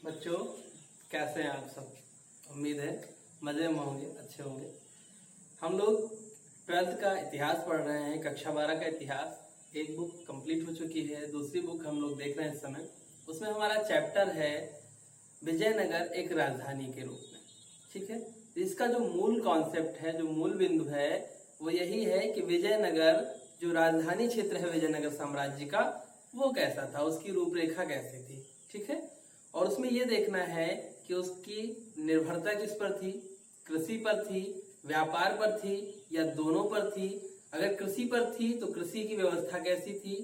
बच्चों कैसे हैं आप सब। उम्मीद है मजे में होंगे, अच्छे होंगे। हम लोग 12th का इतिहास पढ़ रहे हैं, कक्षा 12 का इतिहास। एक बुक कंप्लीट हो चुकी है, दूसरी बुक हम लोग देख रहे हैं इस समय। उसमें हमारा चैप्टर है विजयनगर एक राजधानी के रूप में। ठीक है, इसका जो मूल कॉन्सेप्ट है, जो मूल बिंदु है वो यही है कि विजयनगर जो राजधानी क्षेत्र है विजयनगर साम्राज्य का, वो कैसा था, उसकी रूपरेखा कैसी थी। ठीक है, और उसमें ये देखना है कि उसकी निर्भरता किस पर थी, कृषि पर थी, व्यापार पर थी या दोनों पर थी। अगर कृषि पर थी तो कृषि की व्यवस्था कैसी थी,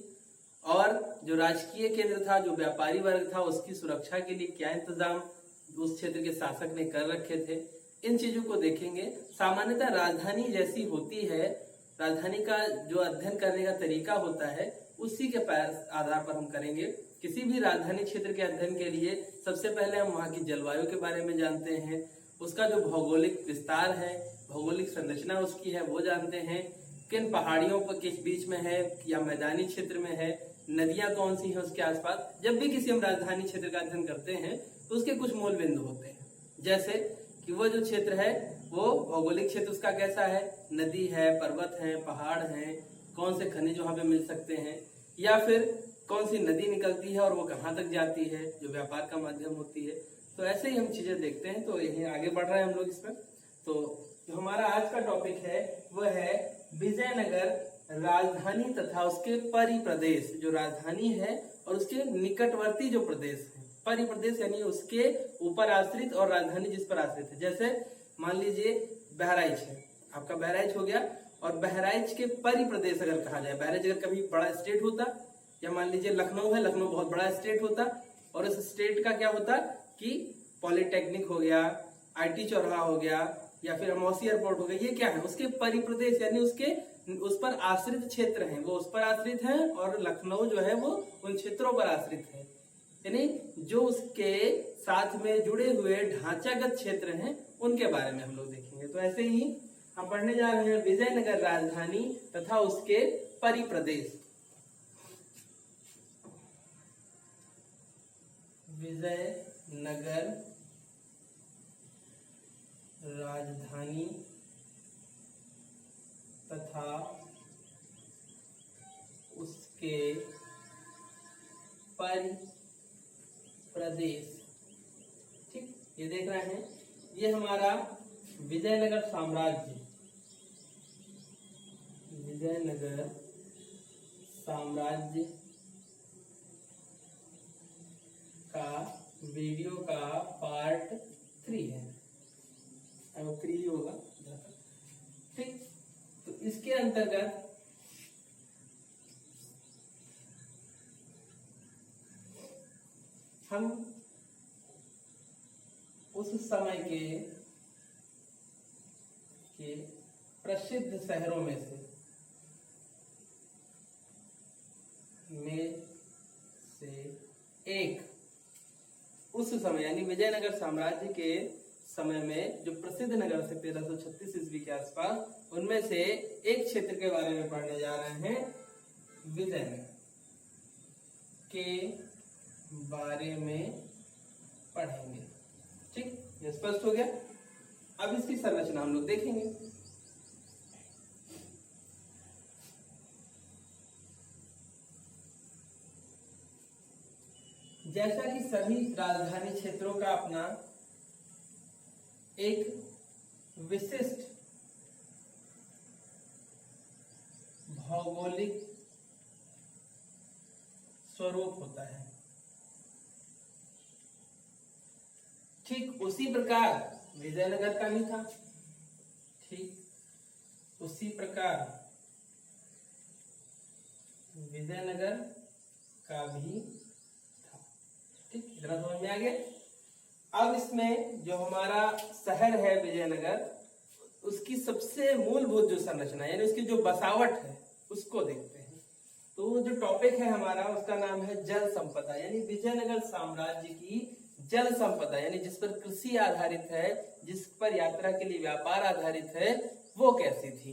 और जो राजकीय केंद्र था, जो व्यापारी वर्ग था, उसकी सुरक्षा के लिए क्या इंतजाम उस क्षेत्र के शासक ने कर रखे थे, इन चीजों को देखेंगे। सामान्यतः राजधानी जैसी होती है, राजधानी का जो अध्ययन करने का तरीका होता है उसी के आधार पर हम करेंगे। किसी भी राजधानी क्षेत्र के अध्ययन के लिए सबसे पहले हम वहाँ की जलवायु के बारे में जानते हैं, उसका जो भौगोलिक विस्तार है, भौगोलिक संरचना उसकी है वो जानते हैं, किन पहाड़ियों पर किस बीच में है या मैदानी क्षेत्र में है, नदियां कौन सी है उसके आसपास। जब भी किसी हम राजधानी क्षेत्र का अध्ययन करते हैं तो उसके कुछ मूल बिंदु होते हैं, जैसे कि वो जो क्षेत्र है वो भौगोलिक क्षेत्र उसका कैसा है, नदी है, पर्वत है, पहाड़ है, कौन से खनिज वहां पे मिल सकते हैं, या फिर कौन सी नदी निकलती है और वो कहाँ तक जाती है, जो व्यापार का माध्यम होती है। तो ऐसे ही हम चीजें देखते हैं। तो यही आगे बढ़ रहे हैं हम लोग इसमें। तो जो हमारा आज का टॉपिक है वह है विजयनगर राजधानी तथा उसके परिप्रदेश। जो राजधानी है और उसके निकटवर्ती जो प्रदेश है, परिप्रदेश यानी उसके ऊपर आश्रित और राजधानी जिस पर आश्रित है। जैसे मान लीजिए बहराइच है, आपका बहराइच हो गया, और बहराइच के परिप्रदेश अगर कहा जाए, बहराइच अगर कभी बड़ा स्टेट होता, या मान लीजिए लखनऊ है, लखनऊ बहुत बड़ा स्टेट होता, और इस स्टेट का क्या होता कि पॉलिटेक्निक हो गया, आईटी चौराहा हो गया, या फिर अमौसी एयरपोर्ट हो गया, ये क्या है, उसके परिप्रदेश यानी उसके उस पर आश्रित क्षेत्र हैं, वो उस पर आश्रित हैं, और लखनऊ जो है वो उन क्षेत्रों पर आश्रित है, यानी जो उसके साथ में जुड़े हुए ढांचागत क्षेत्र हैं उनके बारे में हम लोग देखेंगे। तो ऐसे ही हम पढ़ने जा रहे हैं विजयनगर राजधानी तथा उसके परिप्रदेश। विजयनगर राजधानी तथा उसके परिप्रदेश। ठीक, ये देख रहे हैं, ये हमारा विजयनगर साम्राज्य, विजयनगर साम्राज्य का वीडियो का पार्ट 3 है, 3 होगा। ठीक, तो इसके अंतर्गत हम उस समय के प्रसिद्ध शहरों में से एक, उस समय यानी विजयनगर साम्राज्य के समय में जो प्रसिद्ध नगर थे 1336 ईस्वी के आसपास, उनमें से एक क्षेत्र के बारे में पढ़ने जा रहे हैं, विजयनगर के बारे में पढ़ेंगे। ठीक, ये स्पष्ट हो गया। अब इसकी संरचना हम लोग देखेंगे। जैसा कि सभी राजधानी क्षेत्रों का अपना एक विशिष्ट भौगोलिक स्वरूप होता है, ठीक उसी प्रकार विजयनगर का भी था। ठीक उसी प्रकार विजयनगर का भी था। ठीक, इतना समझ में आ गया। अब इसमें जो हमारा शहर है विजयनगर, उसकी सबसे मूलभूत जो संरचना यानी उसकी जो बसावट है उसको देखते हैं। तो जो टॉपिक है हमारा उसका नाम है जल संपदा, यानी विजयनगर साम्राज्य की जल संपदा, यानी जिस पर कृषि आधारित है, जिस पर यात्रा के लिए व्यापार आधारित है, वो कैसी थी।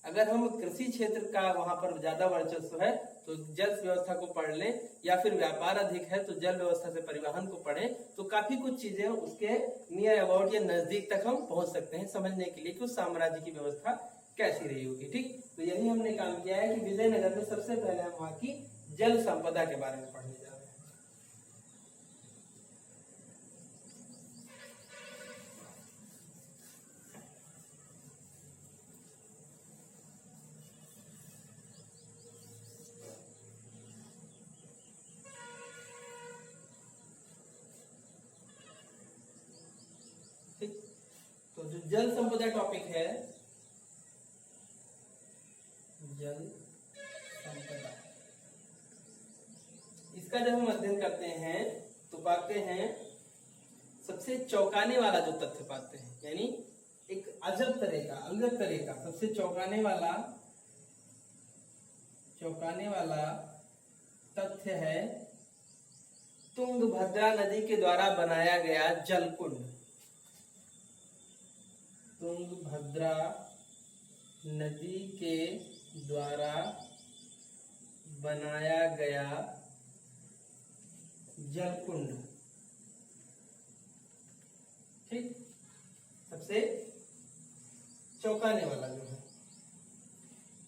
अगर हम कृषि क्षेत्र का वहां पर ज्यादा वर्चस्व है तो जल व्यवस्था को पढ़ ले, या फिर व्यापार अधिक है तो जल व्यवस्था से परिवहन को पढ़े, तो काफी कुछ चीजें उसके नियर अबाउट या नजदीक तक हम पहुंच सकते हैं समझने के लिए कि उस साम्राज्य की व्यवस्था कैसी रही होगी। ठीक, तो यही हमने काम किया है कि विजयनगर में सबसे पहले हम वहां की जल संपदा के बारे में पढ़ने जा रहे हैं। ठीक, तो जो जल संपदा टॉपिक है, जल संपदा, इसका जब हम अध्ययन करते हैं तो पाते हैं सबसे चौंकाने वाला जो तथ्य पाते हैं, यानी एक अलग तरह का सबसे चौंकाने वाला तथ्य है तुंगभद्रा नदी के द्वारा बनाया गया जलकुंड। तुंगभद्रा नदी के द्वारा बनाया गया जलकुंड। ठीक, सबसे चौंकाने वाला जो है,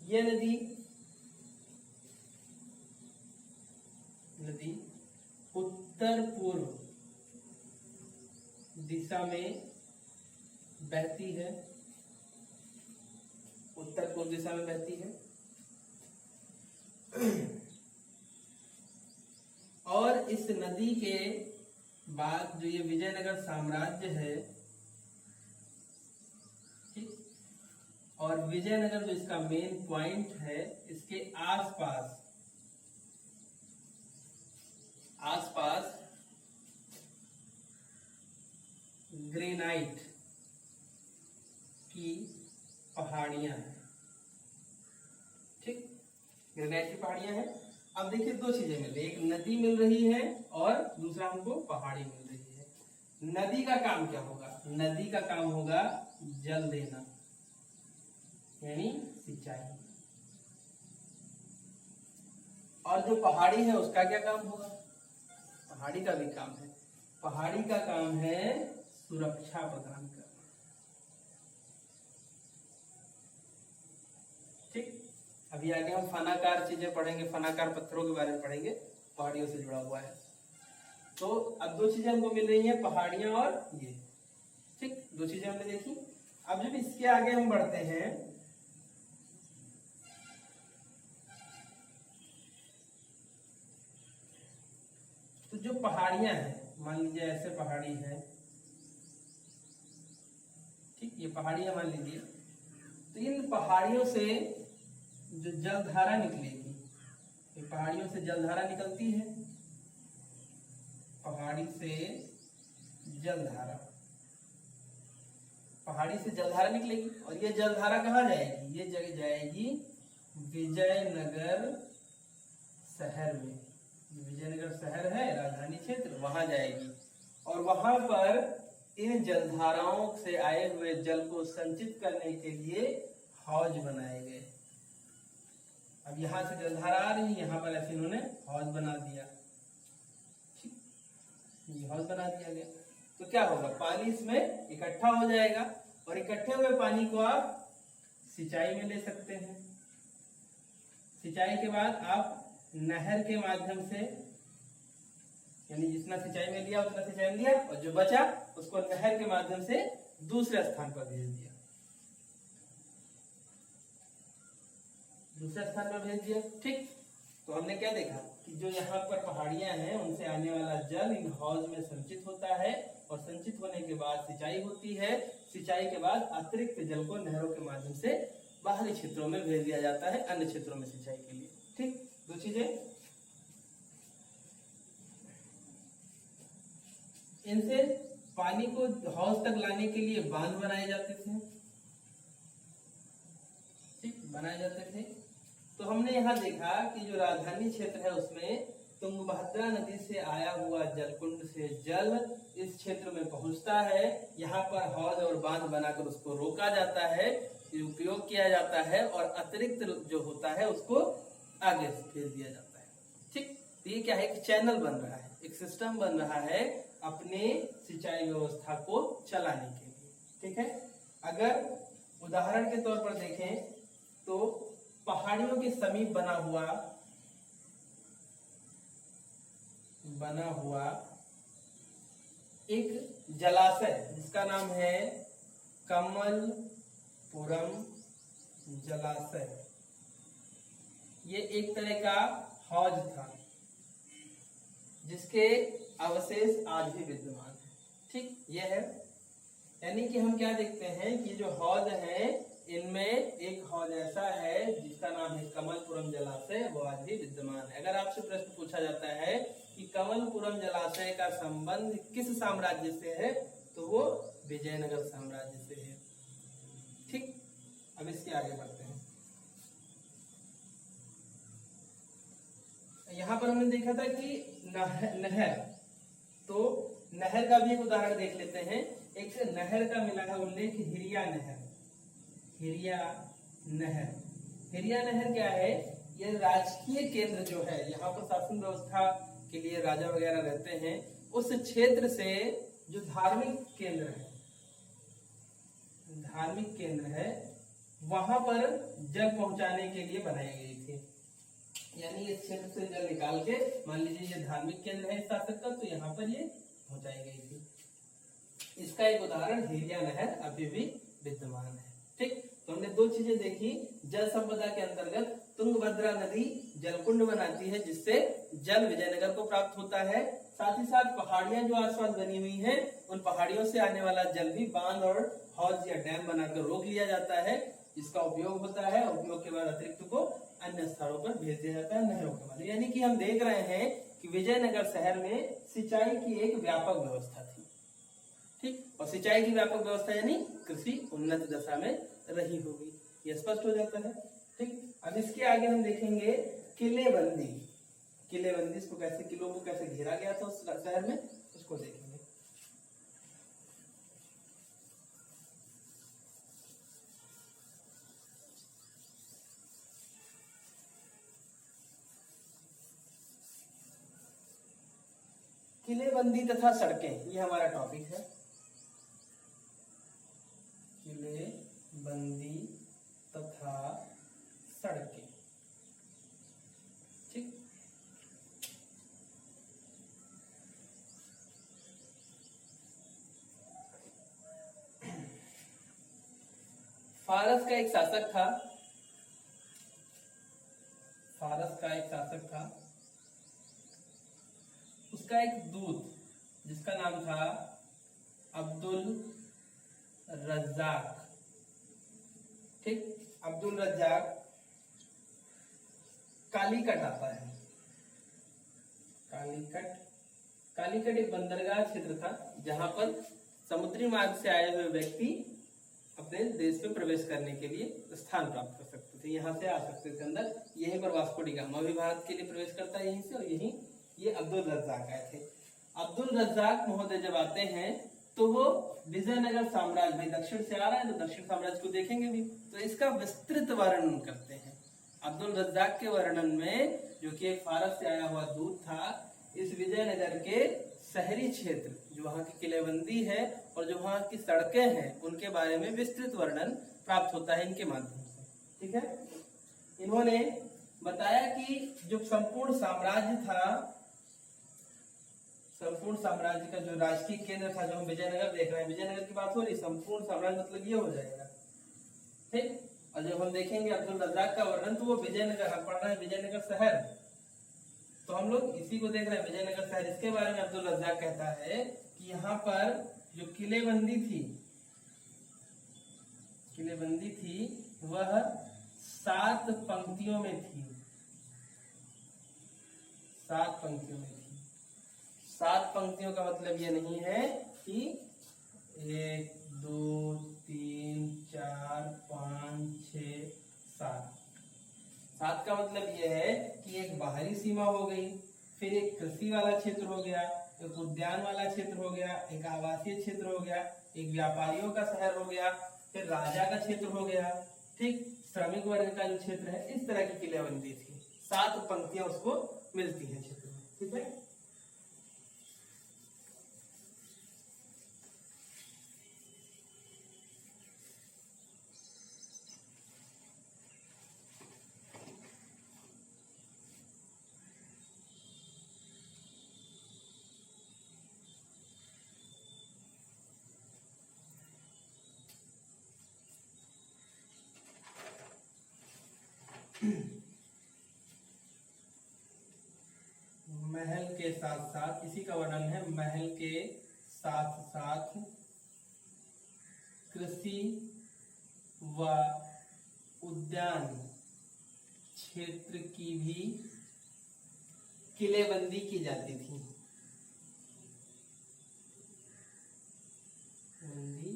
यह नदी उत्तर पूर्व दिशा में बहती है, उत्तर पूर्व दिशा में बहती है, और इस नदी के बाद जो ये विजयनगर साम्राज्य है, ठीक, और विजयनगर जो इसका मेन पॉइंट है, इसके आसपास ग्रेनाइट की पहाड़ियां हैं। ठीक, ग्रेनाइट की पहाड़ियां हैं। अब देखिए दो चीजें मिल रही है, एक नदी मिल रही है और दूसरा हमको पहाड़ी मिल रही है। नदी का काम क्या होगा? नदी का काम होगा जल देना, यानी सिंचाई, और जो पहाड़ी है उसका क्या काम होगा? पहाड़ी का भी काम है, पहाड़ी का काम है सुरक्षा प्रदान करना। ठीक, अभी आगे हम फनाकार चीजें पढ़ेंगे, फनाकार पत्थरों के बारे में पढ़ेंगे, पहाड़ियों से जुड़ा हुआ है। तो अब दो चीजें हमको मिल रही हैं, पहाड़ियां और ये। ठीक, दो चीजें हमने देखी। अब जब इसके आगे हम बढ़ते हैं तो जो पहाड़ियां हैं, मान लीजिए ऐसे पहाड़ी है, ठीक, ये पहाड़ियां मान लीजिए, तो इन पहाड़ियों से जो जलधारा निकलेगी, ये पहाड़ियों से जलधारा निकलती है, पहाड़ी से जलधारा निकलेगी, और ये जलधारा कहाँ जाएगी? ये जगह जाएगी विजयनगर शहर में। विजयनगर शहर है राजधानी क्षेत्र, वहां जाएगी, और वहां पर इन जलधाराओं से आए हुए जल को संचित करने के लिए हौज बनाए गए। अब यहां से जलधारा आ रही है, यहां पर ऐसे इन्होंने हौज बना दिया, ये हौज बना दिया गया, तो क्या होगा? पानी इसमें इकट्ठा हो जाएगा, और इकट्ठे हुए पानी को आप सिंचाई में ले सकते हैं। सिंचाई के बाद आप नहर के माध्यम से, यानी जितना सिंचाई में लिया उतना सिंचाई में लिया, और जो बचा उसको नहर के माध्यम से दूसरे स्थान पर भेज दिया, ठीक। तो हमने क्या देखा कि जो यहाँ पर पहाड़ियां हैं उनसे आने वाला जल इन हौज में संचित होता है, और संचित होने के बाद सिंचाई होती है। सिंचाई के बाद अतिरिक्त जल को नहरों के माध्यम से बाहरी क्षेत्रों में भेज दिया जाता है, अन्य क्षेत्रों में सिंचाई के लिए। ठीक, दो चीजें। इनसे पानी को हौज तक लाने के लिए बांध बनाए जाते थे, ठीक, बनाए जाते थे। तो हमने यहाँ देखा कि जो राजधानी क्षेत्र है उसमें तुंग तुंगभद्रा नदी से आया हुआ जलकुंड से जल इस क्षेत्र में पहुंचता है। यहाँ पर हौज और बांध बनाकर उसको रोका जाता है, उपयोग किया जाता है और अतिरिक्त जो होता है उसको आगे भेज दिया जाता है। ठीक, तो ये क्या है, एक चैनल बन रहा है, एक सिस्टम बन रहा है अपने सिंचाई व्यवस्था को चलाने के लिए। ठीक है, अगर उदाहरण के तौर पर देखें तो पहाड़ियों के समीप बना हुआ एक जलाशय जिसका नाम है कमलपुरम जलाशय, ये एक तरह का हौज था जिसके अवशेष आज भी विद्यमान है। ठीक, ये है, यानी कि हम क्या देखते हैं कि जो हौज है इनमें एक हौज ऐसा है जिसका नाम है कमलपुरम जलाशय, वो आज भी विद्यमान है। अगर आपसे प्रश्न पूछा जाता है कि कमलपुरम जलाशय का संबंध किस साम्राज्य से है, तो वो विजयनगर साम्राज्य से है। ठीक, अब इसके आगे बढ़ते हैं। यहाँ पर हमने देखा था कि नहर, तो नहर का भी एक उदाहरण देख लेते हैं। एक नहर का मिला है उल्लेख हिरिया नहर। हिरिया नहर क्या है, ये राजकीय केंद्र जो है, यहाँ पर शासन व्यवस्था के लिए राजा वगैरह रहते हैं, उस क्षेत्र से जो धार्मिक केंद्र है वहां पर जल पहुंचाने के लिए बनाई गई थी। यानी इस क्षेत्र से जल निकाल के, मान लीजिए ये धार्मिक केंद्र है इस शासक का, तो यहाँ पर ये पहुंचाई गई थी। इसका एक उदाहरण हिरिया नहर अभी भी विद्यमान है। ठीक, तो हमने दो चीजें देखी। जल संपदा के अंतर्गत तुंगभद्रा नदी जलकुंड बनाती है जिससे जल विजयनगर को प्राप्त होता है। साथ ही साथ पहाड़ियां जो आसपास बनी हुई हैं, उन पहाड़ियों से आने वाला जल भी बांध और हौज या डैम बनाकर रोक लिया जाता है, इसका उपयोग होता है। उपयोग के बाद अतिरिक्त को अन्य स्थानों पर भेज दिया जाता है नहरों के माध्यम। यानी कि हम देख रहे हैं कि विजयनगर शहर में सिंचाई की एक व्यापक व्यवस्था थी। ठीक, और सिंचाई की व्यापक व्यवस्था यानी कृषि उन्नत दशा में रही होगी, ये स्पष्ट हो जाता है। ठीक, अब इसके आगे हम देखेंगे किलेबंदी। इसको कैसे, किलों को कैसे घेरा गया था उस शहर में, उसको देखेंगे। किलेबंदी तथा सड़कें, ये हमारा टॉपिक है। किलेबंदी तथा सड़कें। ठीक, फारस का एक शासक था, उसका एक दूत जिसका नाम था अब्दुल रज्जाक। ठीक, अब्दुल रज्जाक कालीकट आता है। कालीकट एक बंदरगाह क्षेत्र था जहां पर समुद्री मार्ग से आए हुए व्यक्ति अपने देश में प्रवेश करने के लिए स्थान प्राप्त कर सकते थे, यहाँ से आ सकते थे अंदर। यहीं पर वास्को डी गामा भी भारत के लिए प्रवेश करता है यहीं से, और यहीं ये अब्दुल रज्जाक आए थे। अब्दुल रज्जाक महोदय जब आते हैं तो वो विजयनगर साम्राज्य में, दक्षिण से आ रहा है तो दक्षिण साम्राज्य को देखेंगे भी, तो इसका विस्तृत वर्णन करते हैं। अब्दुल रज्जाक के वर्णन में, जो कि एक फारस से आया हुआ दूत था, इस विजयनगर के शहरी क्षेत्र, जो वहां की किलेबंदी है और जो वहां की सड़कें हैं, उनके बारे में विस्तृत वर्णन प्राप्त होता है इनके माध्यम से। ठीक है, इन्होंने बताया कि जो संपूर्ण साम्राज्य का जो राजकीय केंद्र था, जो हम विजयनगर देख रहे हैं, विजयनगर की बात हो रही, संपूर्ण साम्राज्य मतलब ये हो जाएगा। ठीक, और जब हम देखेंगे अब्दुल रज्जाक का वर्णन, तो वो विजयनगर, हम पढ़ रहे हैं विजयनगर शहर, तो हम लोग इसी को देख रहे हैं विजयनगर शहर। इसके बारे में अब्दुल रज्जाक कहता है कि यहाँ पर जो किलेबंदी थी वह 7 पंक्तियों में थी। 7 पंक्तियों में थी। 7 पंक्तियों का मतलब ये नहीं है कि 1 2 3 4 5 6 7 का मतलब ये है कि एक बाहरी सीमा हो गई, फिर एक कृषि वाला क्षेत्र हो गया, एक उद्यान वाला क्षेत्र हो गया, एक आवासीय क्षेत्र हो गया, एक व्यापारियों का शहर हो गया, फिर राजा का क्षेत्र हो गया, ठीक, श्रमिक वर्ग का जो क्षेत्र है, इस तरह की किलेबंदी थी। 7 पंक्तियां उसको मिलती हैं क्षेत्र में, ठीक है। महल के साथ साथ, इसी का वर्णन है, महल के साथ साथ कृषि व उद्यान क्षेत्र की भी किलेबंदी की जाती थी। बंदी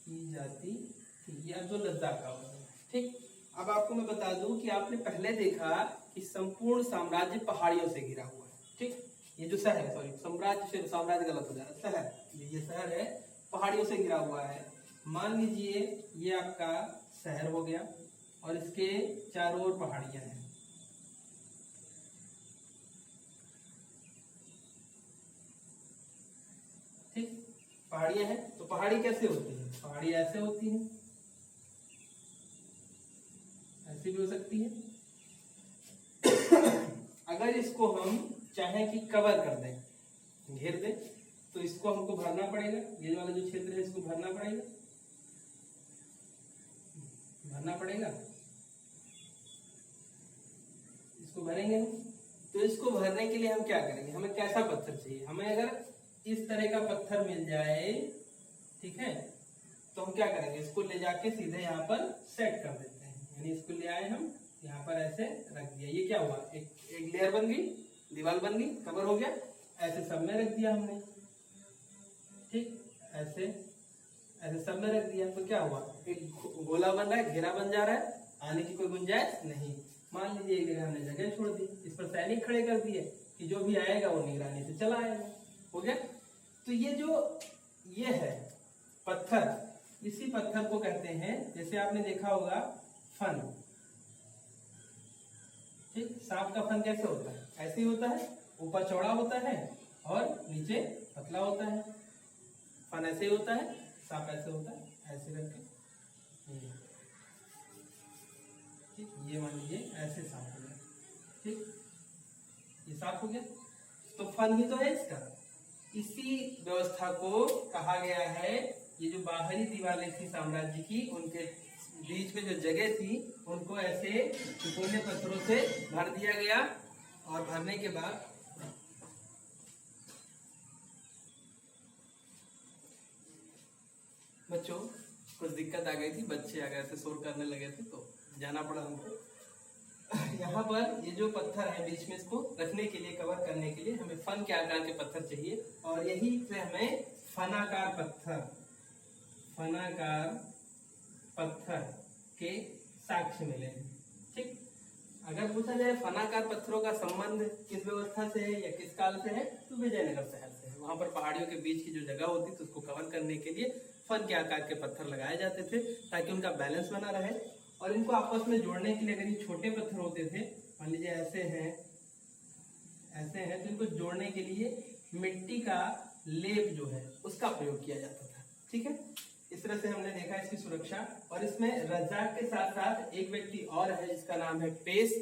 की जाती थी, यह जो लद्दाख का वर्णन है, ठीक। अब आपको मैं बता दूं कि आपने पहले देखा कि संपूर्ण साम्राज्य पहाड़ियों से घिरा हुआ है, ठीक। ये जो शहर है, सॉरी साम्राज्य, साम्राज्य गलत हो जा रहा है, शहर, ये शहर है पहाड़ियों से घिरा हुआ है। मान लीजिए ये आपका शहर हो गया और इसके चारों ओर पहाड़ियां हैं, ठीक, पहाड़ियां हैं। तो पहाड़ी कैसे होती है? पहाड़ी ऐसे होती है, ऐसी भी हो सकती है। अगर इसको हम चाहें कि कवर कर दें, घेर दें, तो इसको हमको भरना पड़ेगा, ये वाला जो क्षेत्र है इसको भरना पड़ेगा, भरना पड़ेगा, इसको भरेंगे हम। तो इसको भरने के लिए हम क्या करेंगे, हमें कैसा पत्थर चाहिए? हमें अगर इस तरह का पत्थर मिल जाए, ठीक है, तो हम क्या करेंगे, इसको ले जाके सीधे यहाँ पर सेट कर देते हैं, यानी इसको ले आए हम यहाँ पर ऐसे रख दिया, ये क्या हुआ, एक लेयर बन गई, दीवार बन गई, कवर हो गया, ऐसे सब में रख दिया हमने, ठीक, ऐसे ऐसे सब में रख दिया, तो क्या हुआ, एक गोला बन रहा है, घेरा बन जा रहा है, आने की कोई गुंजाइश नहीं। मान लीजिए एक हमने जगह छोड़ दी, इस पर सैनिक खड़े कर दिए कि जो भी आएगा वो निगरानी से चला आएगा, हो गया। तो ये जो ये है पत्थर, इसी पत्थर को कहते हैं, जैसे आपने देखा होगा फन, ठीक, सांप का फन कैसे होता है? ऐसे ही होता है, ऊपर चौड़ा होता है और नीचे पतला होता है। फन ऐसे ही होता है, सांप ऐसे होता है, ऐसे करके, ठीक, ये मान लीजिए ऐसे सांप हो गया, ठीक, ये सांप हो गया। तो फन ही तो है इसका, इसी व्यवस्था को कहा गया है, ये जो बाहरी दीवारें थी साम्राज्य की, उनके बीच में जो जगह थी, उनको ऐसे चिकने पत्थरों से भर दिया गया, और भरने के बाद बच्चों कुछ दिक्कत आ गई थी, बच्चे आ गए थे, शोर करने लगे थे, तो जाना पड़ा हमको। यहाँ पर ये जो पत्थर है बीच में, इसको रखने के लिए, कवर करने के लिए हमें फन के आकार के पत्थर चाहिए, और यही से हमें फनाकार पत्थर, फनाकार पत्थर के साक्ष्य मिले हैं, ठीक। अगर पूछा जाए फनाकार पत्थरों का संबंध किस व्यवस्था से है या किस काल से है, तो विजयनगर शहर से है। वहां पर पहाड़ियों के बीच की जो जगह होती थी, उसको कवर करने के लिए फन के आकार के पत्थर लगाए जाते थे, ताकि उनका बैलेंस बना रहे, और इनको आपस में जोड़ने के लिए अगर ये छोटे पत्थर होते थे, मान लीजिए ऐसे हैं, ऐसे हैं, तो इनको जोड़ने के लिए मिट्टी का लेप जो है उसका प्रयोग किया जाता था, ठीक है। इस तरह से हमने देखा इसकी सुरक्षा। और इसमें रज्जाक के साथ साथ एक व्यक्ति और है जिसका नाम है पेश,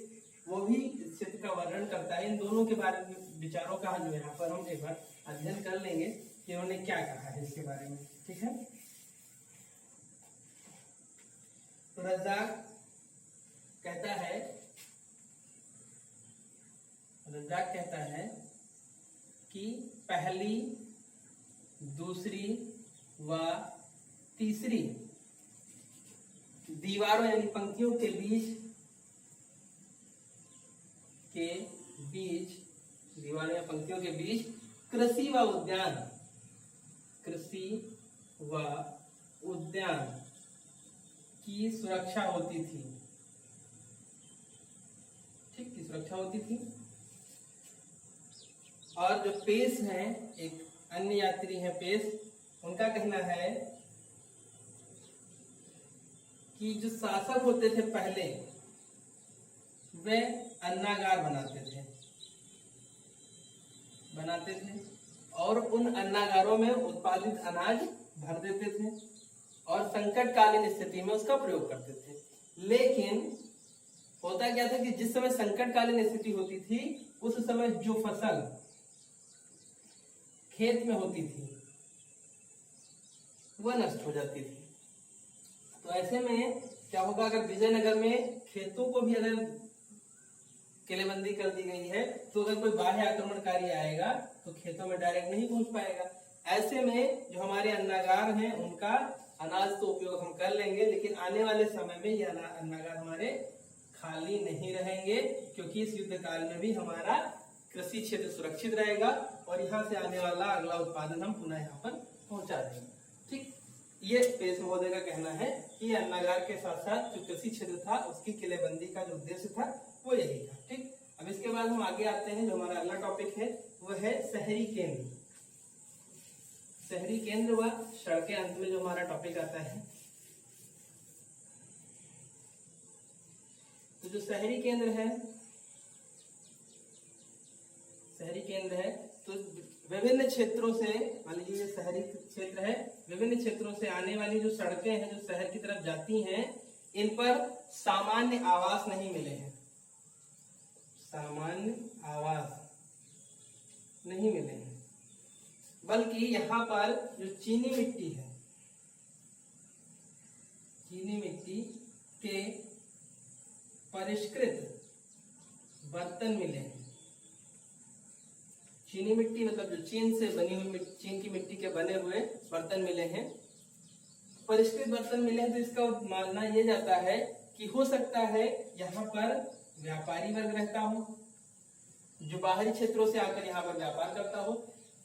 वो भी इस क्षेत्र का वर्णन करता है। इन दोनों के बारे में विचारों का जो यहाँ पर हम एक बार अध्ययन कर लेंगे कि उन्होंने क्या कहा है इसके बारे में, ठीक है। तो रज्जाक कहता है, रज्जाक कहता है कि पहली, दूसरी व तीसरी दीवारों यानी पंक्तियों के बीच दीवारों या पंक्तियों के बीच कृषि व उद्यान, कृषि व उद्यान की सुरक्षा होती थी, ठीक, की सुरक्षा होती थी। और जो पेश हैं, एक अन्य यात्री हैं पेश, उनका कहना है कि जो शासक होते थे पहले वे अन्नागार बनाते थे और उन अन्नागारों में उत्पादित अनाज भर देते थे और संकटकालीन स्थिति में उसका प्रयोग करते थे। लेकिन होता क्या था कि जिस समय संकटकालीन स्थिति होती थी उस समय जो फसल खेत में होती थी वह नष्ट हो जाती थी। तो ऐसे में क्या होगा, अगर विजयनगर में खेतों को भी अगर किलेबंदी कर दी गई है तो अगर कोई बाह्य आक्रमणकारी आएगा तो खेतों में डायरेक्ट नहीं पहुंच पाएगा। ऐसे में जो हमारे अन्नागार हैं उनका अनाज तो उपयोग हम कर लेंगे, लेकिन आने वाले समय में ये अन्नागार हमारे खाली नहीं रहेंगे, क्योंकि इस युद्ध काल में भी हमारा कृषि क्षेत्र सुरक्षित रहेगा और यहाँ से आने वाला अगला उत्पादन हम पुनः यहाँ पर पहुंचा देंगे। ठीक, ये पेश महोदय का कहना है कि अन्नागार के साथ साथ जो कृषि क्षेत्र था उसकी किलेबंदी का जो उद्देश्य था वो यही था। ठीक, अब इसके बाद हम आगे आते हैं, जो हमारा अगला टॉपिक है वो है शहरी केंद्र। शहरी केंद्र व सड़कें, अंत में जो हमारा टॉपिक आता है। तो जो शहरी केंद्र है तो विभिन्न क्षेत्रों से, मान लीजिए शहरी क्षेत्र है, विभिन्न क्षेत्रों से आने वाली जो सड़कें हैं जो शहर की तरफ जाती हैं, इन पर सामान्य आवास नहीं मिले हैं, सामान्य आवास नहीं मिले हैं, बल्कि यहाँ पर जो चीनी मिट्टी है, चीनी मिट्टी के परिष्कृत बर्तन मिले हैं। चीनी मिट्टी मतलब जो चीन से बनी हुई, चीन की मिट्टी के बने हुए बर्तन मिले हैं, परिष्कृत बर्तन मिले हैं। तो इसका मानना यह जाता है कि हो सकता है यहाँ पर व्यापारी वर्ग रहता हो, जो बाहरी क्षेत्रों से आकर यहाँ पर व्यापार करता हो,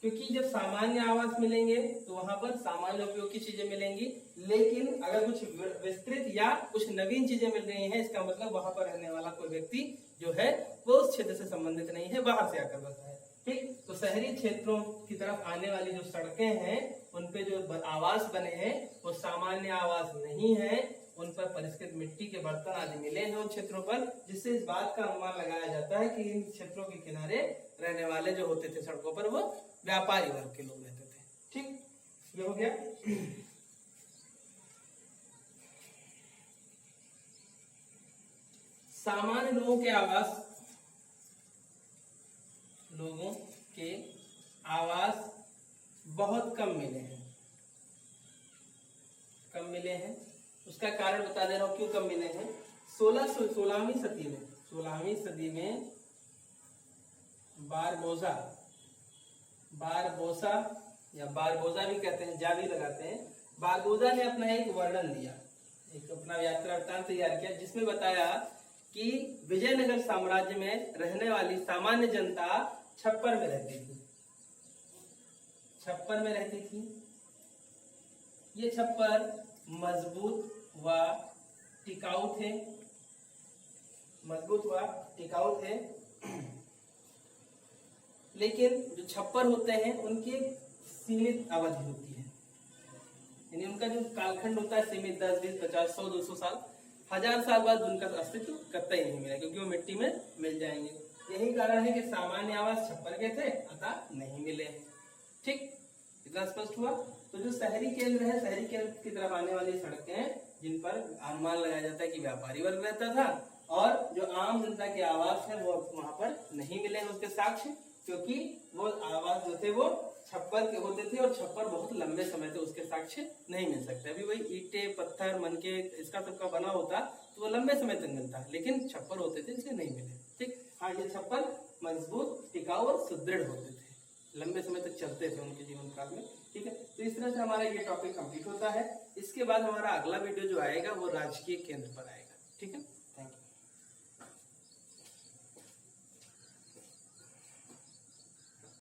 क्योंकि जब सामान्य आवास मिलेंगे तो वहां पर सामान्य उपयोग की चीजें मिलेंगी, लेकिन अगर कुछ विस्तृत या कुछ नवीन चीजें मिल रही हैं, इसका मतलब वहां पर रहने वाला कोई व्यक्ति जो है वो उस क्षेत्र से संबंधित नहीं है, बाहर से आकर बसा है। ठीक, तो शहरी क्षेत्रों की तरफ आने वाली जो सड़कें हैं उनपे जो आवास बने हैं वो सामान्य आवास नहीं है, उन पर परिष्कृत मिट्टी के बर्तन आदि मिले हैं उन क्षेत्रों पर, जिससे इस बात का अनुमान लगाया जाता है कि इन क्षेत्रों के किनारे रहने वाले जो होते थे सड़कों पर वो व्यापारी वर्ग के लोग रहते थे। ठीक, ये हो गया। सामान्य लोगों के आवास बहुत कम मिले हैं। उसका कारण बता दे रहा हूं क्यों कम मिले हैं। 16वीं सदी में बारबोसा या बारबोजा भी कहते हैं, जा भी लगाते हैं, बारबोजा ने अपना एक वर्णन दिया, एक अपना यात्रा वृत्तांत तैयार किया, जिसमें बताया कि विजयनगर साम्राज्य में रहने वाली सामान्य जनता छप्पर में रहती थी। ये छप्पर मजबूत व टिकाऊ थे, लेकिन जो छप्पर होते हैं उनकी एक सीमित अवधि होती है, यानी उनका जो कालखंड होता है सीमित, 10, 20, 50, 100, 200 साल, 1000 साल बाद उनका अस्तित्व कतई नहीं मिला, क्योंकि वो मिट्टी में मिल जाएंगे। यही कारण है कि सामान्य आवास छप्पर के थे अतः नहीं मिले। ठीक, इतना स्पष्ट हुआ। तो जो शहरी केंद्र है, शहरी केंद्र की तरफ आने वाली सड़कें जिन पर अनुमान लगाया जाता है कि व्यापारी वर्ग रहता था, और जो आम जनता के आवास है वो वहां पर नहीं मिले हैं उसके साक्ष्य, क्योंकि वो आवास जो थे वो छप्पर के होते थे और छप्पर बहुत लंबे समय से उसके साक्ष्य नहीं मिल सकते। अभी वही ईंटे, पत्थर, मनके, इसका सबका बना होता तो वो लंबे समय तक मिलता, लेकिन छप्पर होते थे इसलिए नहीं मिले। ठीक, हाँ, ये छप्पर मजबूत, टिकाऊ और सुदृढ़ होते थे, लंबे समय तक चलते थे उनके जीवन काल में। ठीक है, तो इस तरह से हमारा ये टॉपिक कंप्लीट होता है। इसके बाद हमारा अगला वीडियो जो आएगा वो राजकीय केंद्र पर आएगा। ठीक है।